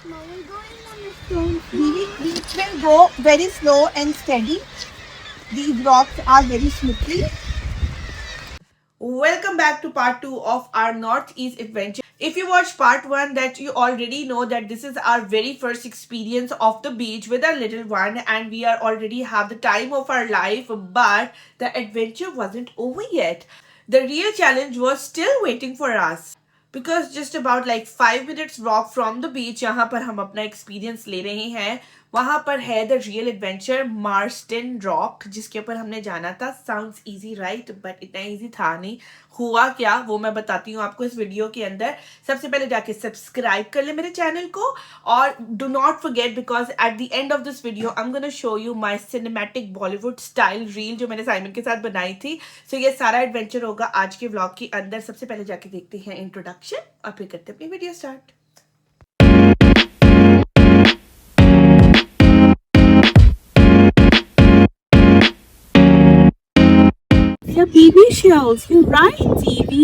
Now we're going on a stone. These will go very slow and steady. These rocks are very slippery. Welcome back to part 2 of our Northeast adventure. If you watched part 1, that you already know that this is our very first experience of the beach with our little one, and we are already have the time of our life, but the adventure wasn't over yet. The real challenge was still waiting for us. Because just about like 5 minutes walk from the beach यहाँ पर हम अपना experience ले रहे हैं. वहां पर है the real adventure Marston rock, जिसके ऊपर हमने जाना था. साउंड्स इजी राइट, बट इतना इजी था नहीं. हुआ क्या वो मैं बताती हूँ आपको इस वीडियो के अंदर. सबसे पहले जाके सब्सक्राइब कर ले मेरे चैनल को, और do not forget because at the end of this video I am gonna show you my cinematic Bollywood style reel जो मैंने साइमन के साथ बनाई थी. सो ये सारा एडवेंचर होगा आज के व्लॉग के अंदर. सबसे पहले जाके देखते हैं इंट्रोडक्शन और फिर करते हैं अपनी video start. The TV shows, you right, TV?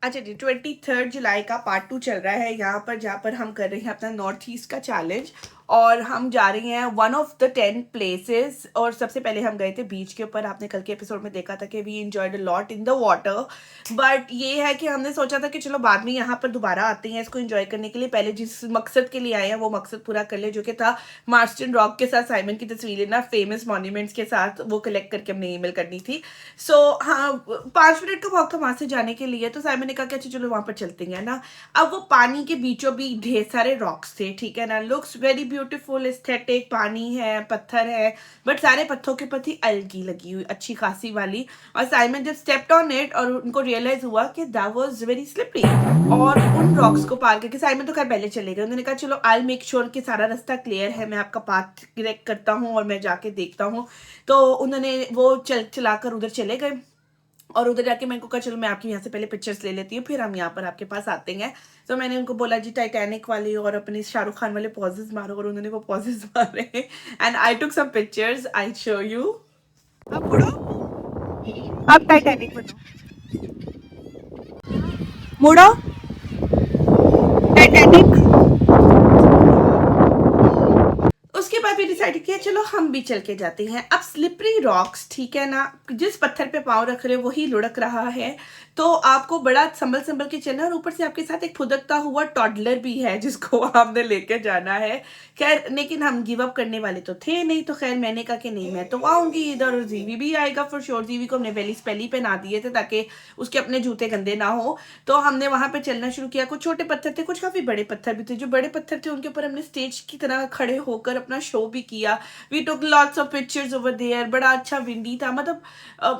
अच्छा जी, 23 जुलाई का पार्ट 2 चल रहा है यहाँ पर, जहाँ पर हम कर रहे हैं अपना नॉर्थ ईस्ट का चैलेंज. और हम जा रहे हैं 1 of the 10 प्लेसेस. और सबसे पहले हम गए थे बीच के ऊपर. आपने कल के एपिसोड में देखा था कि we enjoyed a lot in the water. But ये है कि हमने सोचा था कि चलो बाद में यहाँ पर दोबारा आते हैं इसको एंजॉय करने के लिए. पहले जिस मकसद के लिए आए हैं वो मकसद पूरा कर ले, जो कि था मार्स्टन रॉक के साथ साइमन की तस्वीरें ना फेमस मॉन्यूमेंट्स के साथ वो कलेक्ट करके हमने ईमेल करनी थी. सो हाँ, 5 मिनट का वॉक था वहां से जाने के लिए. तो साइमन ने कहा कि अच्छा चलो वहां पर चलते हैं ना. अब वो पानी के बीचों बीच ढेर सारे रॉक्स थे, ठीक है ना. Looks very beautiful, aesthetic. पानी है, पत्थर है, बट सारे पत्थरों के प्रति अलगी लगी हुई अच्छी खासी वाली. और साइमन जब स्टेप्ड ऑन इट और उनको रियलाइज हुआ कि दैट वाज वेरी स्लिपरी, और उन रॉक्स को पार करके साइमन तो खैर पहले चले गए. उन्होंने कहा चलो आई मेक श्योर कि सारा रास्ता क्लियर है, मैं आपका पाथ डायरेक्ट करता हूँ और मैं जाके देखता हूँ. तो उन्होंने वो चलाकर उधर चले गए. और उधर जाके मैंने कहा चलो मैं आपकी यहाँ से पहले पिक्चर्स ले लेती हूँ, फिर हम यहाँ पर आपके पास आते हैं. तो मैंने उनको बोला जी टाइटैनिक वाले और अपने शाहरुख खान वाले पॉजेस मारो, और उन्होंने वो पॉजेस मारे. And I took some pictures, I show you. अब मुड़ो, अब टाइटैनिक बनो, मुड़ो टाइटैनिक. उसके बाद भी डिसाइड किया चलो हम भी चल के जाते हैं. अब स्लिपरी रॉक्स, ठीक है ना, जिस पत्थर पे पाँव रख रहे हो वही लुढ़क रहा है. तो आपको बड़ा संभल संभल के चलना है, और ऊपर से आपके साथ एक फुदकता हुआ टॉडलर भी है जिसको आपने लेके जाना है. खैर लेकिन हम गिव अप करने वाले तो थे नहीं. तो खैर मैंने कहा कि नहीं मैं तो आऊंगी इधर, और जीवी भी आएगा फॉर श्योर. जीवी को हमने वेली स्पेली पहना दिए थे ताकि उसके अपने जूते गंदे ना हो. तो हमने वहां पे चलना शुरू किया. कुछ छोटे पत्थर थे, कुछ काफी बड़े पत्थर भी थे. जो बड़े पत्थर थे उनके ऊपर हमने स्टेज की तरह खड़े होकर अपना शो भी किया. We took lots of pictures over there. बड़ा अच्छा विंडी था, मतलब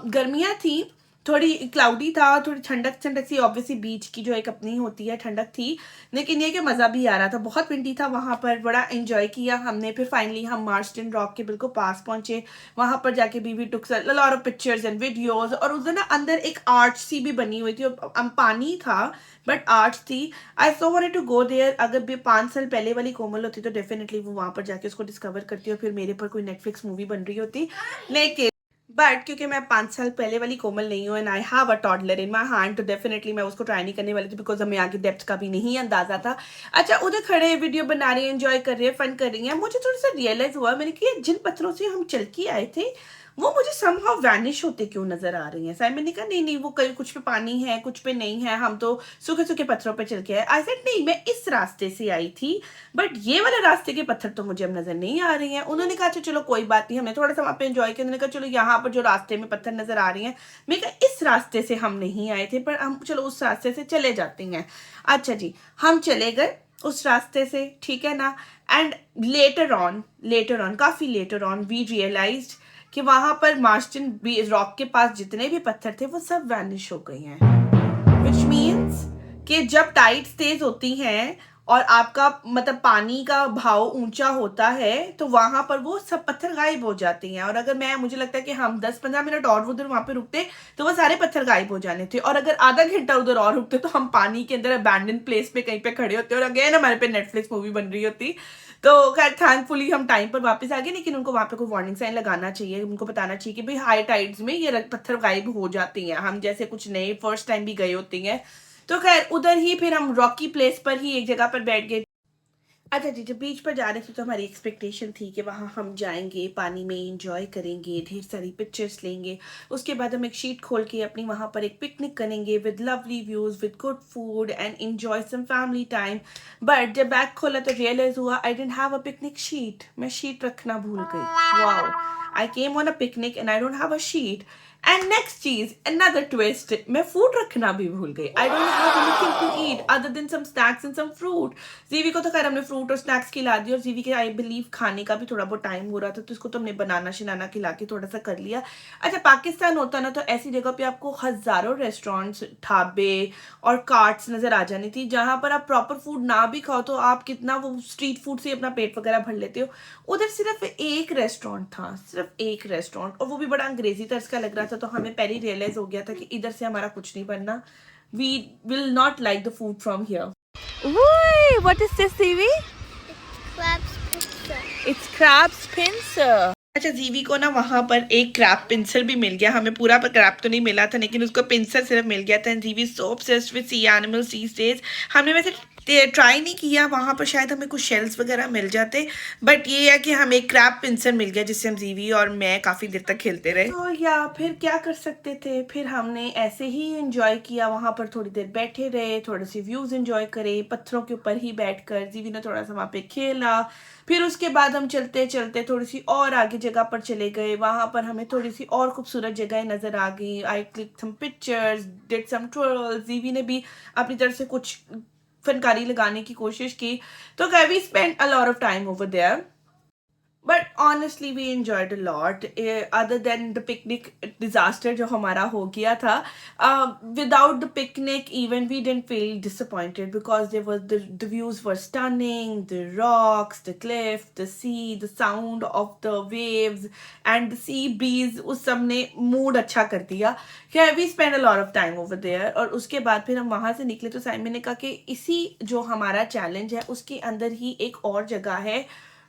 गर्मियां थी, थोड़ी क्लाउडी था, थोड़ी ठंडक ठंडक सी. ऑब्वियसली बीच की जो एक अपनी होती है ठंडक थी, लेकिन ये कि मज़ा भी आ रहा था. बहुत विंडी था वहाँ पर, बड़ा एंजॉय किया हमने. फिर फाइनली हम मार्स्टन रॉक के बिल्कुल पास पहुंचे. वहाँ पर जाके भी took lot of pictures and videos. और उधर ना अंदर एक आर्ट सी भी बनी हुई थी. पानी था बट आर्ट थी. आई सो वांटेड टू गो देयर. अगर भी 5 साल पहले वाली कोमल होती तो डेफिनेटली वो वहाँ पर जाके उसको डिस्कवर करती और फिर मेरे पर कोई नेटफ्लिक्स मूवी बन रही होती. लेकिन बट क्योंकि मैं 5 साल पहले वाली कोमल नहीं हूँ, and I have a toddler in my hand, तो डेफिनेटली मैं उसको ट्राई नहीं करने वाली थी बिकॉज हमें आगे डेप्थ का भी नहीं अंदाजा था. अच्छा, उधर खड़े वीडियो बना रही है, एंजॉय कर रही है, फन कर रही है. मुझे थोड़ा सा रियलाइज हुआ मैंने कि जिन पत्थरों से हम चल के आए थे वो मुझे समहाउ वैनिश होते क्यों नजर आ रही हैं. साइमन ने कहा नहीं नहीं वो कहीं कुछ पे पानी है कुछ पे नहीं है, हम तो सूखे सूखे पत्थरों पे चल के आए. आई सेड नहीं मैं इस रास्ते से आई थी, बट ये वाले रास्ते के पत्थर तो मुझे अब नजर नहीं आ रहे हैं. उन्होंने कहा अच्छा चलो कोई बात नहीं. हमने थोड़ा सा वहाँ पे एंजॉय किया. उन्होंने कहा चलो यहाँ पर जो रास्ते में पत्थर नजर आ रही हैं, मैं कहा इस रास्ते से हम नहीं आए थे, पर हम चलो उस रास्ते से चले जाते हैं. अच्छा जी, हम चले गए उस रास्ते से, ठीक है ना. एंड लेटर ऑन काफी लेटर ऑन वी रियलाइज्ड कि वहां पर मार्स्टन रॉक के पास जितने भी पत्थर थे वो सब वैनिश हो गए हैं. विच मीन्स कि जब टाइड्स तेज होती हैं और आपका मतलब पानी का भाव ऊंचा होता है तो वहां पर वो सब पत्थर गायब हो जाते हैं. और अगर मुझे लगता है कि हम 10-15 मिनट और उधर वहां पे रुकते तो वो सारे पत्थर गायब हो जाने थे. और अगर आधा घंटा उधर और रुकते तो हम पानी के अंदर अबैंडन प्लेस पे कहीं पे खड़े होते और अगेन हमारे पे नेटफ्लिक्स मूवी बन रही होती. तो खैर थैंकफुली हम टाइम पर वापस आ गए. लेकिन उनको वहां पे कोई वार्निंग साइन लगाना चाहिए, उनको बताना चाहिए कि भाई हाई टाइड्स में ये पत्थर गायब हो जाते हैं. हम जैसे कुछ नए फर्स्ट टाइम भी गए होते हैं. तो खैर उधर ही फिर हम रॉकी प्लेस पर ही एक जगह पर बैठ गए. अच्छा जी, जब बीच पर जा रहे थे तो हमारी एक्सपेक्टेशन थी कि वहाँ हम जाएँगे, पानी में एन्जॉय करेंगे, ढेर सारी पिक्चर्स लेंगे। उसके बाद हम एक शीट खोल के अपनी वहाँ पर एक पिकनिक करेंगे with lovely views, with good food and enjoy some family time. But जब बैग खोला तो रियलाइज़ हुआ I didn't have a picnic sheet. मैं शीट रखना भूल गई। Wow! I came on a picnic and I don't have a sheet. And next चीज़, another twist, मैं फूड रखना भी भूल गई। I don't have anything to eat other than some snacks and some fruit. ज़ीवी को तो खैर हमने फ्रूट और स्नैक्स खिला दिया और ज़ीवी के आई बिलीव खाने का भी थोड़ा बहुत टाइम हो रहा था तो इसको तो हमने बनाना-शनाना खिला के थोड़ा-सा कर लिया। अच्छा, पाकिस्तान होता ना तो ऐसी जगह पे आपको हज़ारों रेस्टोरेंट्स, ढाबे और कार्ट्स नज़र आ जानी थी, जहाँ पर आप प्रॉपर फूड ना भी खाओ तो आप कितना वो स्ट्रीट फूड से अपना पेट वगैरह भर लेते हो। उधर सिर्फ एक रेस्टोरेंट था, सिर्फ एक रेस्टोरेंट, और वो भी बड़ा अंग्रेज़ी तर्ज का लग रहा था, तो हमें पहले ही रियलाइज़ हो गया था कि इधर से हमारा कुछ नहीं बनना। We will not like the food from here. Whey! What is this, Zivi? Crab's pizza. It's crab's pincer. अच्छा, जीवी को ना वहाँ पर एक क्रैब पिंसर भी मिल गया। हमें पूरा क्रैब तो नहीं मिला था लेकिन उसको पिंसर सिर्फ मिल गया था। एंड जीवी so obsessed with sea animals these days. हमने वैसे ट्राई नहीं किया, वहाँ पर शायद हमें कुछ शेल्स वगैरह मिल जाते, बट ये है कि हमें एक क्रैब पिंसर मिल गया जिससे हम जीवी और मैं काफ़ी देर तक खेलते रहे। तो या फिर क्या कर सकते थे, फिर हमने ऐसे ही एंजॉय किया, वहाँ पर थोड़ी देर बैठे रहे, थोड़े से व्यूज़ एंजॉय करे, पत्थरों के ऊपर ही बैठकर जीवी ने थोड़ा सा वहाँ पे खेला। फिर उसके बाद हम चलते चलते थोड़ी सी और आगे जगह पर चले गए, वहाँ पर हमें थोड़ी सी और खूबसूरत जगह नज़र आ गई। I click some pictures, did some twirls, Jeevi ने भी अपनी तरफ से कुछ फनकारी लगाने की कोशिश की। तो we spend a lot of time over there. But honestly we enjoyed a lot, other than the picnic disaster जो हमारा हो गया था। Without the picnic even we didn't feel disappointed because there was the views were stunning, the rocks, the cliff, the sea, the sound of the waves and the sea breeze, उस सब ने mood अच्छा कर दिया। क्या we spend a lot of time over there. और उसके बाद फिर हम वहाँ से निकले तो साइमन ने कहा कि इसी जो हमारा चैलेंज है उसके अंदर ही एक और जगह है,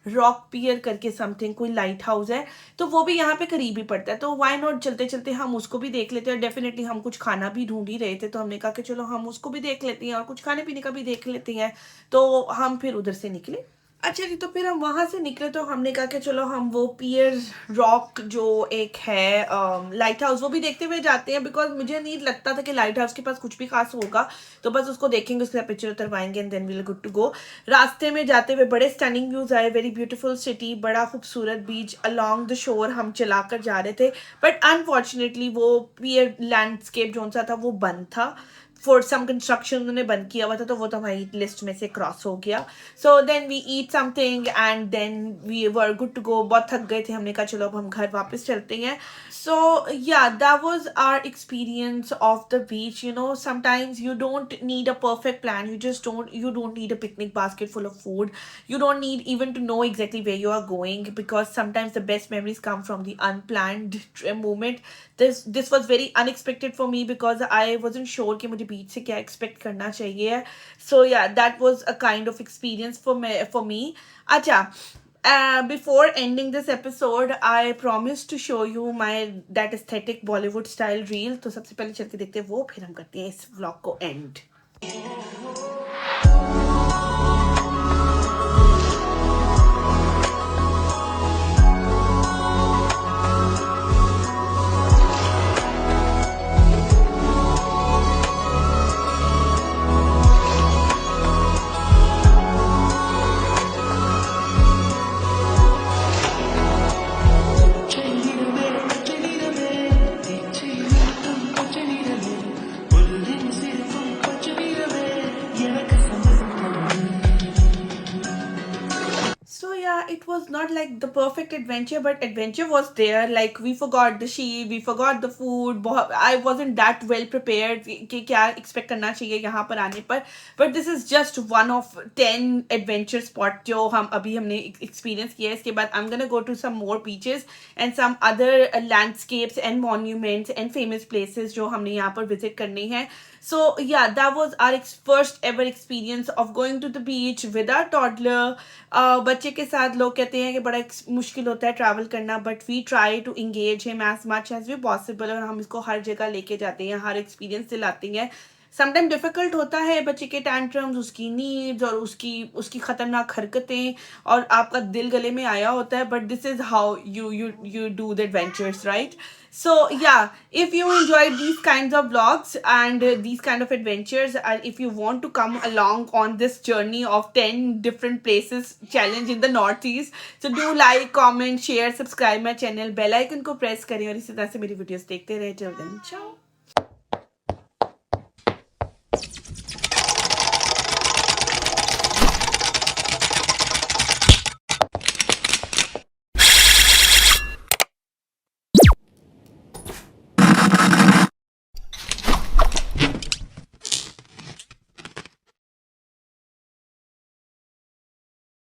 रॉक पियर करके समथिंग, कोई लाइट हाउस है, तो वो भी यहाँ पे करीब ही पड़ता है, तो व्हाई नॉट चलते चलते हम उसको भी देख लेते हैं। और डेफिनेटली हम कुछ खाना भी ढूंढ ही रहे थे तो हमने कहा कि चलो हम उसको भी देख लेते हैं और कुछ खाने पीने का भी देख लेते हैं। तो हम फिर उधर से निकले। अच्छा जी, तो फिर हम वहाँ से निकले तो हमने कहा कि चलो हम वो पियर रॉक जो एक है लाइट हाउस, वो भी देखते हुए जाते हैं, बिकॉज मुझे नहीं लगता था कि लाइट हाउस के पास कुछ भी खास होगा, तो बस उसको देखेंगे, उसके साथ पिक्चर उतरवाएंगे and then we will good to go. रास्ते में जाते हुए बड़े स्टनिंग व्यूज आए, वेरी ब्यूटीफुल सिटी, बड़ा खूबसूरत बीच अलोंग द शोर हम चलाकर जा रहे थे, बट अनफॉर्चुनेटली वो पियर लैंडस्केप जो सा था वो बंद था, फॉर सम कंस्ट्रक्शन उन्होंने बंद किया हुआ था, तो वो तो हमारी लिस्ट में से क्रॉस हो गया। So then we eat something and then we were good to go. बहुत थक गए थे, हमने कहा चलो अब हम घर वापस चलते हैं। So yeah that was our experience of the beach. You know, sometimes you don't need a perfect plan, you don't need a picnic basket full of food, you don't need even to know exactly where you are going, because sometimes the best memories come from the unplanned moment. This was very unexpected for me because I wasn't sure कि मुझे बीच से क्या expect करना चाहिए। So yeah, that was a kind of experience for me. अच्छा, before ending this episode, I promised to show you my that aesthetic Bollywood style reel. तो सबसे पहले चल के देखते हैं वो, फिर हम करते हैं इस vlog को end. So yeah, it was not like the perfect adventure, but adventure was there. Like we forgot the sheep, we forgot the food. I wasn't that well prepared कि क्या expect करना चाहिए यहाँ पर आने पर. But this is just one of 10 adventure spot जो हमने experience किया है. इसके बाद I'm gonna go to some more beaches and some other landscapes and monuments and famous places जो हमने यहाँ पर visit करनी है. So yeah, that was our first ever experience of going to the beach with our toddler. बच्चे के साथ लोग कहते हैं कि बड़ा मुश्किल होता है ट्रैवल करना, but we try to engage him as much as we possible, और हम इसको हर जगह लेके जाते हैं, हर एक्सपीरियंस दिलाते हैं. समटाइम डिफिकल्ट होता है बच्चे के टैंट्रम्स, उसकी नीड्स और उसकी उसकी खतरनाक हरकतें, और आपका दिल गले में आया होता है, but this is how you do the adventures, right? So yeah, if you enjoyed these kinds of vlogs and these kind of adventures, and if you want to come along on this journey of 10 different places challenge in the northeast, so do like, comment, share, subscribe my channel, bell icon को press करें और इसी तरह से मेरी videos देखते रहे. Till then, ciao.